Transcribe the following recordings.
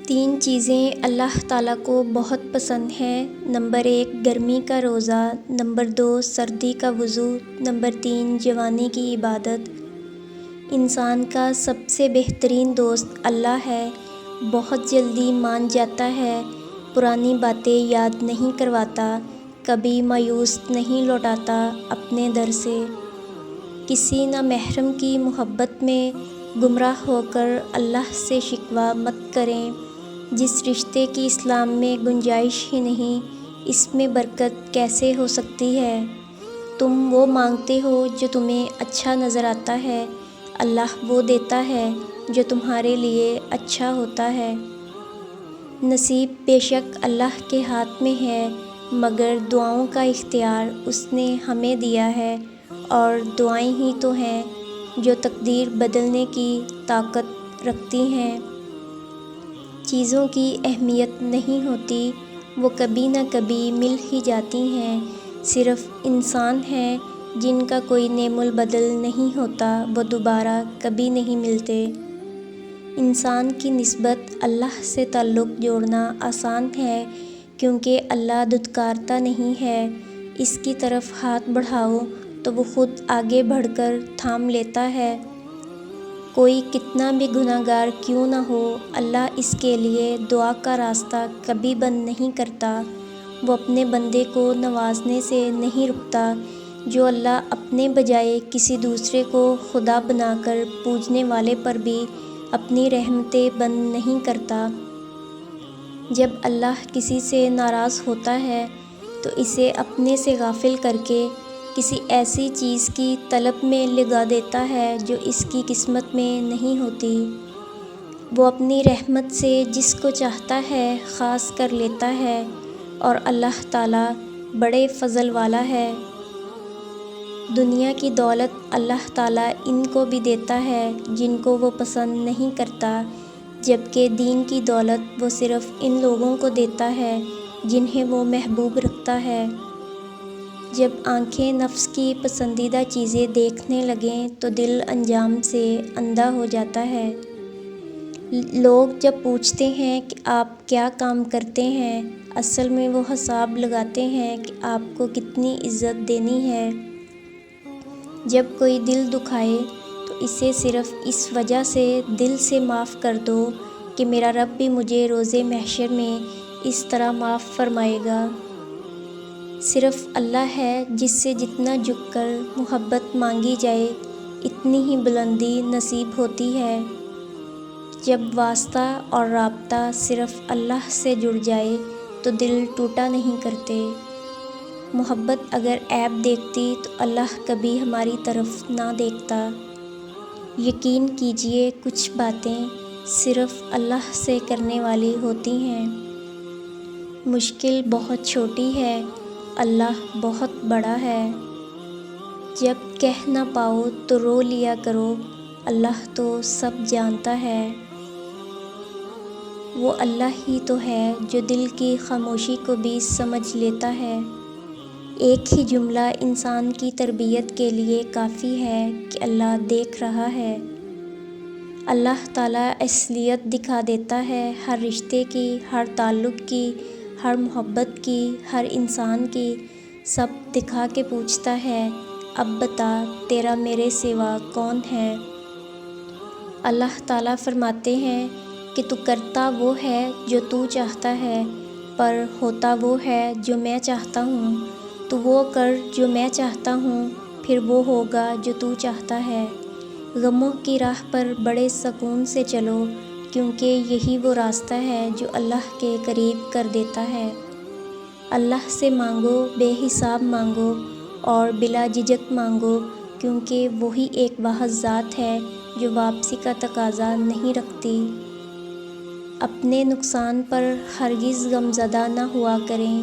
تین چیزیں اللہ تعالیٰ کو بہت پسند ہیں۔ نمبر 1 گرمی کا روزہ، نمبر 2 سردی کا وضو، نمبر 3 جوانی کی عبادت۔ انسان کا سب سے بہترین دوست اللہ ہے۔ بہت جلدی مان جاتا ہے، پرانی باتیں یاد نہیں کرواتا، کبھی مایوس نہیں لوٹاتا اپنے در سے۔ کسی نامحرم کی محبت میں گمراہ ہو کر اللہ سے شکوہ مت کریں۔ جس رشتے کی اسلام میں گنجائش ہی نہیں، اس میں برکت کیسے ہو سکتی ہے؟ تم وہ مانگتے ہو جو تمہیں اچھا نظر آتا ہے، اللہ وہ دیتا ہے جو تمہارے لیے اچھا ہوتا ہے۔ نصیب بے شک اللہ کے ہاتھ میں ہے، مگر دعاؤں کا اختیار اس نے ہمیں دیا ہے، اور دعائیں ہی تو ہیں جو تقدیر بدلنے کی طاقت رکھتی ہیں۔ چیزوں کی اہمیت نہیں ہوتی، وہ کبھی نہ کبھی مل ہی جاتی ہیں۔ صرف انسان ہیں جن کا کوئی نعم البدل نہیں ہوتا، وہ دوبارہ کبھی نہیں ملتے۔ انسان کی نسبت اللہ سے تعلق جوڑنا آسان ہے، کیونکہ اللہ دھتکارتا نہیں ہے۔ اس کی طرف ہاتھ بڑھاؤ تو وہ خود آگے بڑھ کر تھام لیتا ہے۔ کوئی کتنا بھی گناہ گار کیوں نہ ہو، اللہ اس کے لیے دعا کا راستہ کبھی بند نہیں کرتا۔ وہ اپنے بندے کو نوازنے سے نہیں رکتا۔ جو اللہ اپنے بجائے کسی دوسرے کو خدا بنا کر پوجنے والے پر بھی اپنی رحمتیں بند نہیں کرتا۔ جب اللہ کسی سے ناراض ہوتا ہے تو اسے اپنے سے غافل کر کے کسی ایسی چیز کی طلب میں لگا دیتا ہے جو اس کی قسمت میں نہیں ہوتی۔ وہ اپنی رحمت سے جس کو چاہتا ہے خاص کر لیتا ہے، اور اللہ تعالیٰ بڑے فضل والا ہے۔ دنیا کی دولت اللہ تعالیٰ ان کو بھی دیتا ہے جن کو وہ پسند نہیں کرتا، جبکہ دین کی دولت وہ صرف ان لوگوں کو دیتا ہے جنہیں وہ محبوب رکھتا ہے۔ جب آنکھیں نفس کی پسندیدہ چیزیں دیکھنے لگیں تو دل انجام سے اندھا ہو جاتا ہے۔ لوگ جب پوچھتے ہیں کہ آپ کیا کام کرتے ہیں، اصل میں وہ حساب لگاتے ہیں کہ آپ کو کتنی عزت دینی ہے۔ جب کوئی دل دکھائے تو اسے صرف اس وجہ سے دل سے معاف کر دو کہ میرا رب بھی مجھے روز محشر میں اس طرح معاف فرمائے گا۔ صرف اللہ ہے جس سے جتنا جھک کر محبت مانگی جائے اتنی ہی بلندی نصیب ہوتی ہے۔ جب واسطہ اور رابطہ صرف اللہ سے جڑ جائے تو دل ٹوٹا نہیں کرتے۔ محبت اگر عیب دیکھتی تو اللہ کبھی ہماری طرف نہ دیکھتا۔ یقین کیجئے کچھ باتیں صرف اللہ سے کرنے والی ہوتی ہیں۔ مشکل بہت چھوٹی ہے، اللہ بہت بڑا ہے۔ جب کہہ نہ پاؤ تو رو لیا کرو، اللہ تو سب جانتا ہے۔ وہ اللہ ہی تو ہے جو دل کی خاموشی کو بھی سمجھ لیتا ہے۔ ایک ہی جملہ انسان کی تربیت کے لیے کافی ہے کہ اللہ دیکھ رہا ہے۔ اللہ تعالیٰ اصلیت دکھا دیتا ہے ہر رشتے کی، ہر تعلق کی، ہر محبت کی، ہر انسان کی، سب دکھا کے پوچھتا ہے، اب بتا تیرا میرے سوا کون ہے؟ اللہ تعالیٰ فرماتے ہیں کہ تو کرتا وہ ہے جو تو چاہتا ہے، پر ہوتا وہ ہے جو میں چاہتا ہوں۔ تو وہ کر جو میں چاہتا ہوں، پھر وہ ہوگا جو تو چاہتا ہے۔ غموں کی راہ پر بڑے سکون سے چلو، کیونکہ یہی وہ راستہ ہے جو اللہ کے قریب کر دیتا ہے۔ اللہ سے مانگو، بے حساب مانگو اور بلا جھجک مانگو، کیونکہ وہی ایک واحد ذات ہے جو واپسی کا تقاضا نہیں رکھتی۔ اپنے نقصان پر ہرگز غمزدہ نہ ہوا کریں،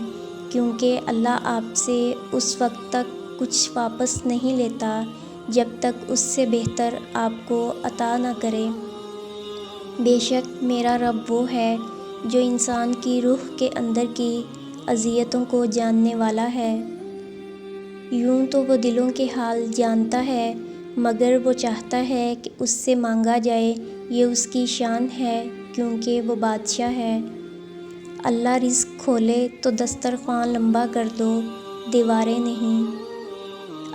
کیونکہ اللہ آپ سے اس وقت تک کچھ واپس نہیں لیتا جب تک اس سے بہتر آپ کو عطا نہ کرے۔ بے شک میرا رب وہ ہے جو انسان کی روح کے اندر کی اذیتوں کو جاننے والا ہے۔ یوں تو وہ دلوں کے حال جانتا ہے، مگر وہ چاہتا ہے کہ اس سے مانگا جائے، یہ اس کی شان ہے کیونکہ وہ بادشاہ ہے۔ اللہ رزق کھولے تو دسترخوان لمبا کر دو، دیواریں نہیں۔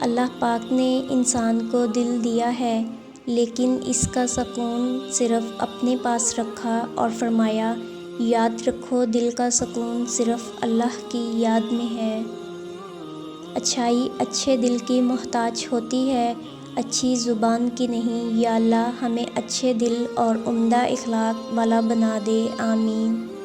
اللہ پاک نے انسان کو دل دیا ہے، لیکن اس کا سکون صرف اپنے پاس رکھا اور فرمایا، یاد رکھو دل کا سکون صرف اللہ کی یاد میں ہے۔ اچھائی اچھے دل کی محتاج ہوتی ہے، اچھی زبان کی نہیں۔ یا اللہ ہمیں اچھے دل اور عمدہ اخلاق والا بنا دے، آمین۔